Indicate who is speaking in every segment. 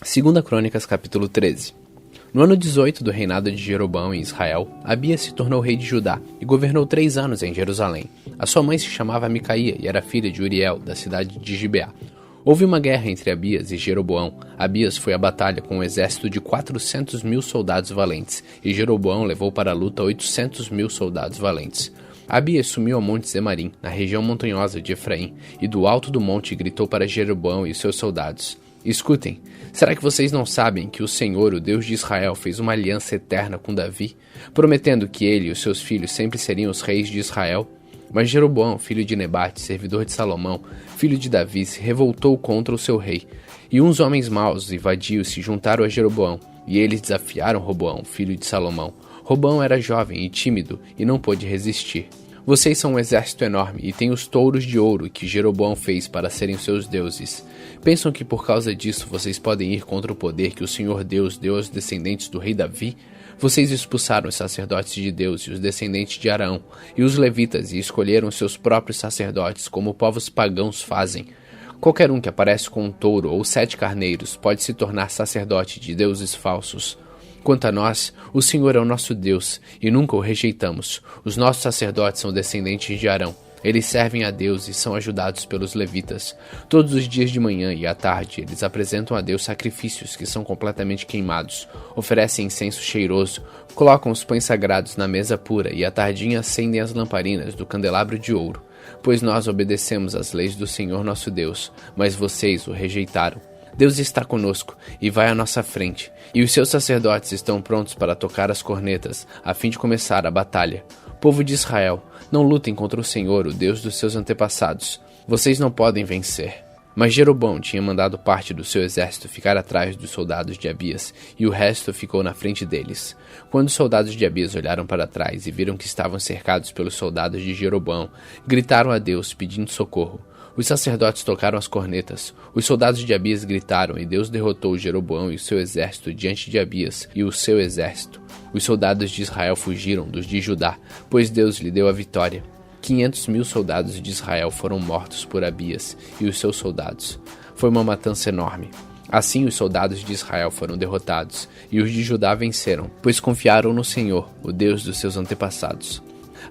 Speaker 1: 2 Crônicas, capítulo 13. No ano 18 do reinado de Jeroboão em Israel, Abias se tornou rei de Judá e governou 3 anos em Jerusalém. A sua mãe se chamava Micaía e era filha de Uriel, da cidade de Gibeá. Houve uma guerra entre Abias e Jeroboão. Abias foi à batalha com um exército de 400.000 soldados valentes, e Jeroboão levou para a luta 800.000 soldados valentes. Abias sumiu ao monte Zemarim, na região montanhosa de Efraim, e do alto do monte gritou para Jeroboão e seus soldados: Escutem, será que vocês não sabem que o Senhor, o Deus de Israel, fez uma aliança eterna com Davi, prometendo que ele e os seus filhos sempre seriam os reis de Israel? Mas Jeroboão, filho de Nebate, servidor de Salomão, filho de Davi, se revoltou contra o seu rei. E uns homens maus e vadios se juntaram a Jeroboão, e eles desafiaram Roboão, filho de Salomão. Roboão era jovem e tímido, e não pôde resistir. Vocês são um exército enorme e têm os touros de ouro que Jeroboão fez para serem seus deuses. Pensam que por causa disso vocês podem ir contra o poder que o Senhor Deus deu aos descendentes do rei Davi? Vocês expulsaram os sacerdotes de Deus e os descendentes de Arão, e os levitas, e escolheram seus próprios sacerdotes, como povos pagãos fazem. Qualquer um que aparece com um touro ou 7 carneiros pode se tornar sacerdote de deuses falsos. Quanto a nós, o Senhor é o nosso Deus, e nunca o rejeitamos. Os nossos sacerdotes são descendentes de Arão. Eles servem a Deus e são ajudados pelos levitas. Todos os dias de manhã e à tarde, eles apresentam a Deus sacrifícios que são completamente queimados, oferecem incenso cheiroso, colocam os pães sagrados na mesa pura e à tardinha acendem as lamparinas do candelabro de ouro. Pois nós obedecemos às leis do Senhor nosso Deus, mas vocês o rejeitaram. Deus está conosco e vai à nossa frente, e os seus sacerdotes estão prontos para tocar as cornetas, a fim de começar a batalha. Povo de Israel, não lutem contra o Senhor, o Deus dos seus antepassados. Vocês não podem vencer. Mas Jeroboão tinha mandado parte do seu exército ficar atrás dos soldados de Abias, e o resto ficou na frente deles. Quando os soldados de Abias olharam para trás e viram que estavam cercados pelos soldados de Jeroboão, gritaram a Deus pedindo socorro. Os sacerdotes tocaram as cornetas, os soldados de Abias gritaram e Deus derrotou Jeroboão e o seu exército diante de Abias e o seu exército. Os soldados de Israel fugiram dos de Judá, pois Deus lhe deu a vitória. 500.000 soldados de Israel foram mortos por Abias e os seus soldados. Foi uma matança enorme. Assim os soldados de Israel foram derrotados e os de Judá venceram, pois confiaram no Senhor, o Deus dos seus antepassados.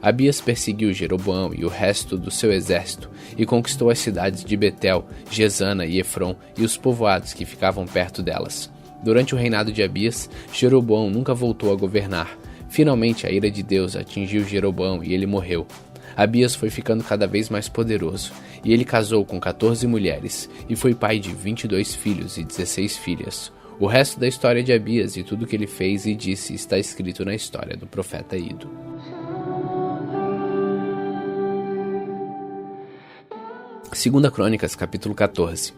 Speaker 1: Abias perseguiu Jeroboão e o resto do seu exército e conquistou as cidades de Betel, Gesana e Efron e os povoados que ficavam perto delas. Durante o reinado de Abias, Jeroboão nunca voltou a governar. Finalmente a ira de Deus atingiu Jeroboão e ele morreu. Abias foi ficando cada vez mais poderoso, e ele casou com 14 mulheres, e foi pai de 22 filhos e 16 filhas. O resto da história de Abias e tudo o que ele fez e disse está escrito na história do profeta Ido. 2 Crônicas, capítulo 14.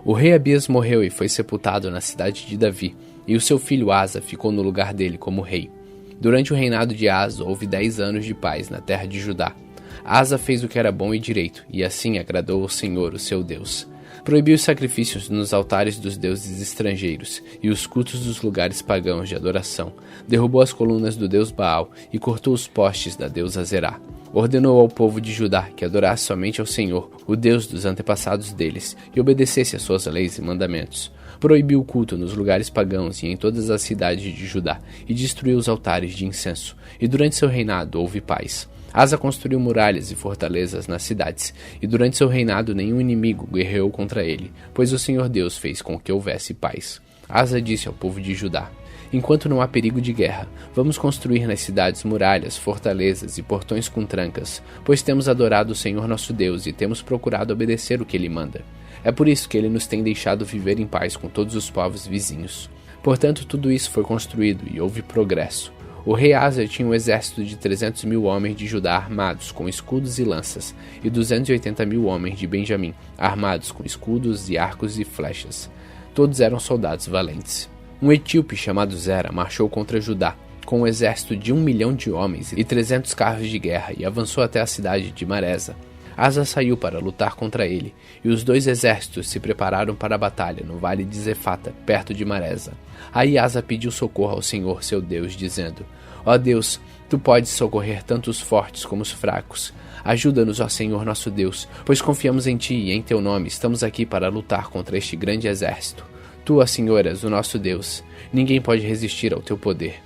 Speaker 1: O rei Abias morreu e foi sepultado na cidade de Davi, e o seu filho Asa ficou no lugar dele como rei. Durante o reinado de Asa, houve 10 anos de paz na terra de Judá. Asa fez o que era bom e direito, e assim agradou ao Senhor, o seu Deus. Proibiu os sacrifícios nos altares dos deuses estrangeiros e os cultos dos lugares pagãos de adoração. Derrubou as colunas do deus Baal e cortou os postes da deusa Zerá. Ordenou ao povo de Judá que adorasse somente ao Senhor, o Deus dos antepassados deles, e obedecesse às suas leis e mandamentos. Proibiu o culto nos lugares pagãos e em todas as cidades de Judá, e destruiu os altares de incenso. E durante seu reinado houve paz. Asa construiu muralhas e fortalezas nas cidades, e durante seu reinado nenhum inimigo guerreou contra ele, pois o Senhor Deus fez com que houvesse paz. Asa disse ao povo de Judá: Enquanto não há perigo de guerra, vamos construir nas cidades muralhas, fortalezas e portões com trancas, pois temos adorado o Senhor nosso Deus e temos procurado obedecer o que Ele manda. É por isso que Ele nos tem deixado viver em paz com todos os povos vizinhos. Portanto, tudo isso foi construído e houve progresso. O rei Asa tinha um exército de 300.000 homens de Judá armados com escudos e lanças, e 280.000 homens de Benjamim, armados com escudos e arcos e flechas. Todos eram soldados valentes. Um etíope chamado Zera marchou contra Judá, com um exército de 1 milhão de homens e 300 carros de guerra, e avançou até a cidade de Maresa. Asa saiu para lutar contra ele, e os 2 exércitos se prepararam para a batalha no vale de Zefata, perto de Maresa. Aí Asa pediu socorro ao Senhor seu Deus, dizendo: Ó Deus, tu podes socorrer tanto os fortes como os fracos. Ajuda-nos, ó Senhor nosso Deus, pois confiamos em ti e em teu nome estamos aqui para lutar contra este grande exército. Tu, ó Senhor, és o nosso Deus. Ninguém pode resistir ao teu poder.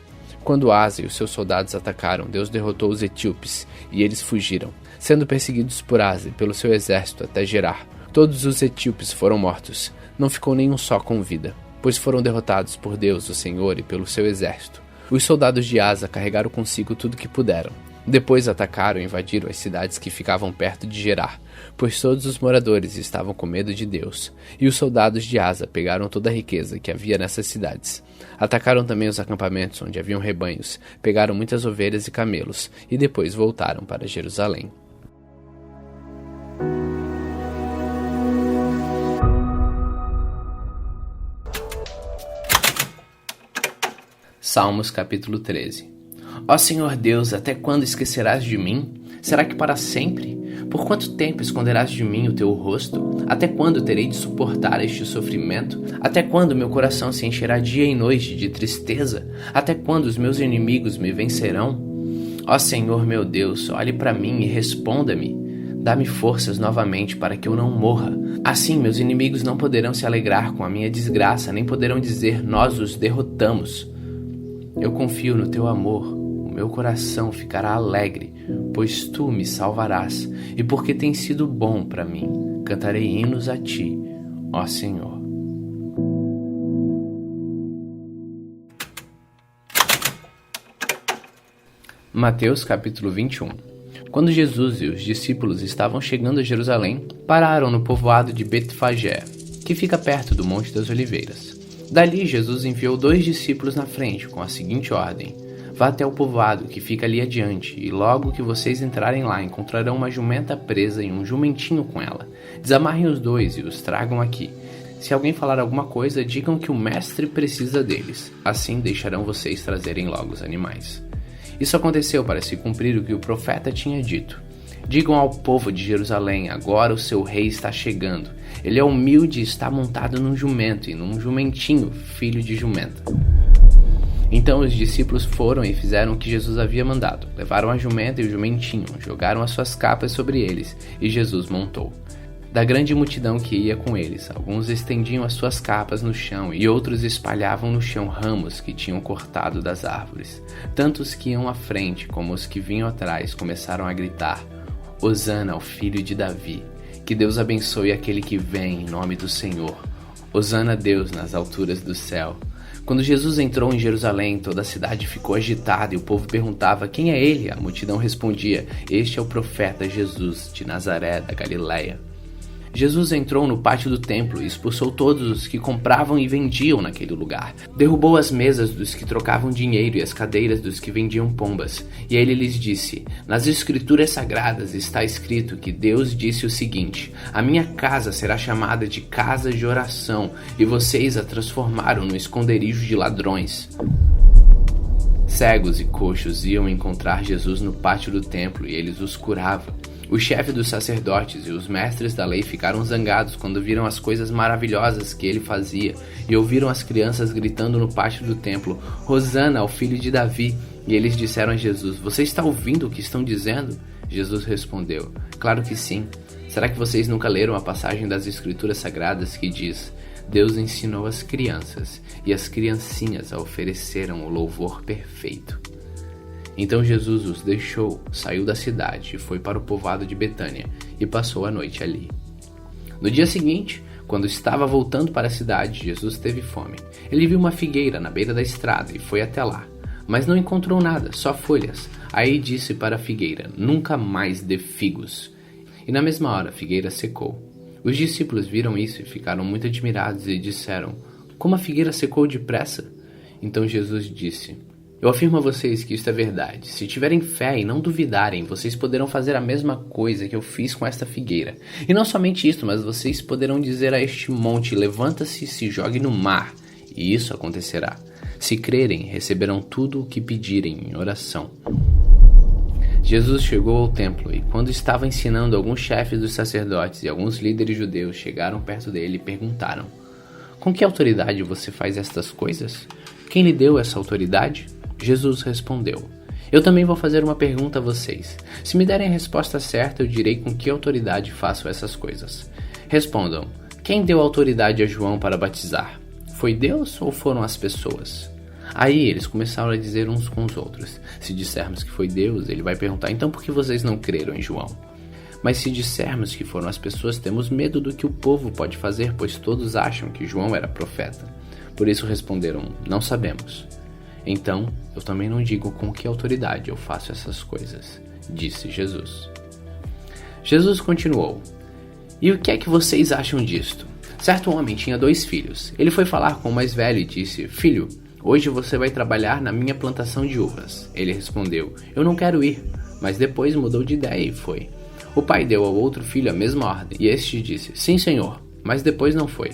Speaker 1: Quando Asa e os seus soldados atacaram, Deus derrotou os etíopes, e eles fugiram, sendo perseguidos por Asa e pelo seu exército até Gerar. Todos os etíopes foram mortos, não ficou nenhum só com vida, pois foram derrotados por Deus, o Senhor, e pelo seu exército. Os soldados de Asa carregaram consigo tudo que puderam. Depois atacaram e invadiram as cidades que ficavam perto de Gerar, pois todos os moradores estavam com medo de Deus. E os soldados de Asa pegaram toda a riqueza que havia nessas cidades. Atacaram também os acampamentos onde haviam rebanhos, pegaram muitas ovelhas e camelos, e depois voltaram para Jerusalém. Salmos capítulo 13. Ó Senhor Deus, até quando esquecerás de mim? Será que para sempre? Por quanto tempo esconderás de mim o teu rosto? Até quando terei de suportar este sofrimento? Até quando meu coração se encherá dia e noite de tristeza? Até quando os meus inimigos me vencerão? Ó Senhor meu Deus, olhe para mim e responda-me. Dá-me forças novamente para que eu não morra. Assim meus inimigos não poderão se alegrar com a minha desgraça, nem poderão dizer, nós os derrotamos. Eu confio no teu amor, o meu coração ficará alegre, pois tu me salvarás, e porque tens sido bom para mim, cantarei hinos a ti, ó Senhor. Mateus capítulo 21. Quando Jesus e os discípulos estavam chegando a Jerusalém, pararam no povoado de Betfagé, que fica perto do Monte das Oliveiras. Dali, Jesus enviou 2 discípulos na frente, com a seguinte ordem: vá até o povoado que fica ali adiante, e logo que vocês entrarem lá, encontrarão uma jumenta presa e um jumentinho com ela. Desamarrem os 2 e os tragam aqui. Se alguém falar alguma coisa, digam que o mestre precisa deles. Assim deixarão vocês trazerem logo os animais. Isso aconteceu para se cumprir o que o profeta tinha dito. Digam ao povo de Jerusalém, agora o seu rei está chegando. Ele é humilde e está montado num jumento e num jumentinho, filho de jumenta. Então os discípulos foram e fizeram o que Jesus havia mandado. Levaram a jumenta e o jumentinho, jogaram as suas capas sobre eles, e Jesus montou. Da grande multidão que ia com eles, alguns estendiam as suas capas no chão e outros espalhavam no chão ramos que tinham cortado das árvores. Tanto os que iam à frente como os que vinham atrás começaram a gritar: Hosana ao filho de Davi, que Deus abençoe aquele que vem em nome do Senhor. Hosana a Deus nas alturas do céu. Quando Jesus entrou em Jerusalém, toda a cidade ficou agitada e o povo perguntava: quem é ele? A multidão respondia: este é o profeta Jesus de Nazaré da Galileia. Jesus entrou no pátio do templo e expulsou todos os que compravam e vendiam naquele lugar. Derrubou as mesas dos que trocavam dinheiro e as cadeiras dos que vendiam pombas. E ele lhes disse: nas escrituras sagradas está escrito que Deus disse o seguinte: a minha casa será chamada de casa de oração, e vocês a transformaram no esconderijo de ladrões. Cegos e coxos iam encontrar Jesus no pátio do templo e eles os curavam. O chefe dos sacerdotes e os mestres da lei ficaram zangados quando viram as coisas maravilhosas que ele fazia e ouviram as crianças gritando no pátio do templo: Hosana ao filho de Davi. E eles disseram a Jesus: você está ouvindo o que estão dizendo? Jesus respondeu: claro que sim. Será que vocês nunca leram a passagem das escrituras sagradas que diz: Deus ensinou as crianças e as criancinhas a ofereceram o louvor perfeito? Então Jesus os deixou, saiu da cidade e foi para o povoado de Betânia e passou a noite ali. No dia seguinte, quando estava voltando para a cidade, Jesus teve fome. Ele viu uma figueira na beira da estrada e foi até lá, mas não encontrou nada, só folhas. Aí disse para a figueira: nunca mais dê figos. E na mesma hora a figueira secou. Os discípulos viram isso e ficaram muito admirados e disseram: como a figueira secou depressa? Então Jesus disse: eu afirmo a vocês que isto é verdade. Se tiverem fé e não duvidarem, vocês poderão fazer a mesma coisa que eu fiz com esta figueira. E não somente isto, mas vocês poderão dizer a este monte: levanta-se e se jogue no mar. E isso acontecerá. Se crerem, receberão tudo o que pedirem em oração. Jesus chegou ao templo e, quando estava ensinando, alguns chefes dos sacerdotes e alguns líderes judeus chegaram perto dele e perguntaram: com que autoridade você faz estas coisas? Quem lhe deu essa autoridade? Jesus respondeu: eu também vou fazer uma pergunta a vocês. Se me derem a resposta certa, eu direi com que autoridade faço essas coisas. Respondam: quem deu autoridade a João para batizar? foi Deus ou foram as pessoas? Aí eles começaram a dizer uns com os outros: se dissermos que foi Deus, ele vai perguntar: então por que vocês não creram em João? Mas se dissermos que foram as pessoas, temos medo do que o povo pode fazer, pois todos acham que João era profeta. Por isso responderam: não sabemos. Então, eu também não digo com que autoridade eu faço essas coisas, disse Jesus. Jesus continuou: e o que é que vocês acham disto? Certo homem tinha 2 filhos. Ele foi falar com o mais velho e disse: filho, hoje você vai trabalhar na minha plantação de uvas. Ele respondeu: eu não quero ir. Mas depois mudou de ideia e foi. O pai deu ao outro filho a mesma ordem, e este disse: sim, senhor, mas depois não foi.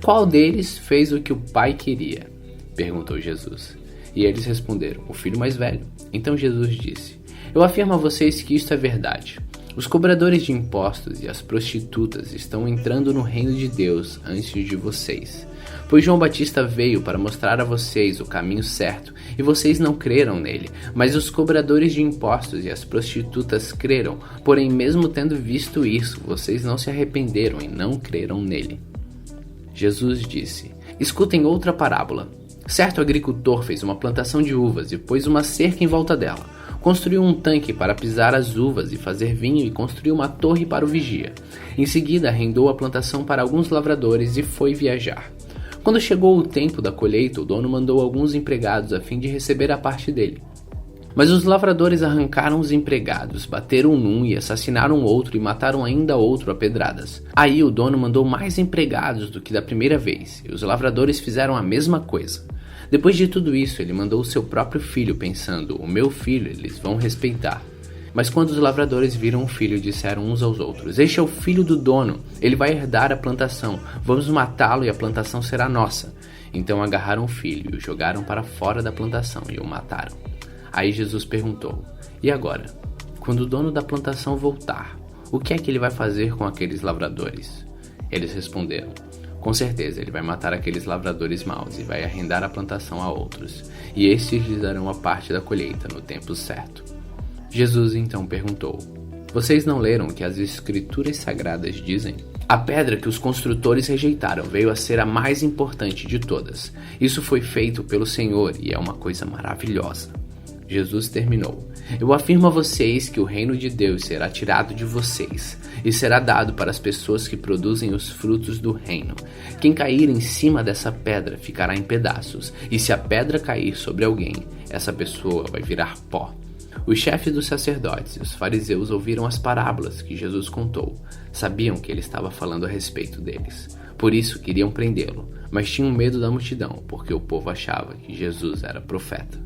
Speaker 1: Qual deles fez o que o pai queria? Perguntou Jesus. E eles responderam: o filho mais velho. Então Jesus disse: eu afirmo a vocês que isto é verdade. Os cobradores de impostos e as prostitutas estão entrando no reino de Deus antes de vocês. Pois João Batista veio para mostrar a vocês o caminho certo, e vocês não creram nele. Mas os cobradores de impostos e as prostitutas creram, porém mesmo tendo visto isso, vocês não se arrependeram e não creram nele. Jesus disse: escutem outra parábola. Certo agricultor fez uma plantação de uvas e pôs uma cerca em volta dela. Construiu um tanque para pisar as uvas e fazer vinho e construiu uma torre para o vigia. Em seguida, arrendou a plantação para alguns lavradores e foi viajar. Quando chegou o tempo da colheita, o dono mandou alguns empregados a fim de receber a parte dele. Mas os lavradores arrancaram os empregados, bateram num e assassinaram outro e mataram ainda outro a pedradas. Aí o dono mandou mais empregados do que da primeira vez, e os lavradores fizeram a mesma coisa. Depois de tudo isso, ele mandou o seu próprio filho, pensando: o meu filho eles vão respeitar. Mas quando os lavradores viram o filho, disseram uns aos outros: este é o filho do dono, ele vai herdar a plantação, vamos matá-lo e a plantação será nossa. Então agarraram o filho e o jogaram para fora da plantação e o mataram. Aí Jesus perguntou: e agora? Quando o dono da plantação voltar, o que é que ele vai fazer com aqueles lavradores? Eles responderam: com certeza ele vai matar aqueles lavradores maus e vai arrendar a plantação a outros, e estes lhes darão a parte da colheita no tempo certo. Jesus então perguntou: vocês não leram o que as escrituras sagradas dizem? A pedra que os construtores rejeitaram veio a ser a mais importante de todas. Isso foi feito pelo Senhor e é uma coisa maravilhosa. Jesus terminou: eu afirmo a vocês que o reino de Deus será tirado de vocês e será dado para as pessoas que produzem os frutos do reino. Quem cair em cima dessa pedra ficará em pedaços, e se a pedra cair sobre alguém, essa pessoa vai virar pó. Os chefes dos sacerdotes e os fariseus ouviram as parábolas que Jesus contou. Sabiam que ele estava falando a respeito deles. Por isso queriam prendê-lo, mas tinham medo da multidão, porque o povo achava que Jesus era profeta.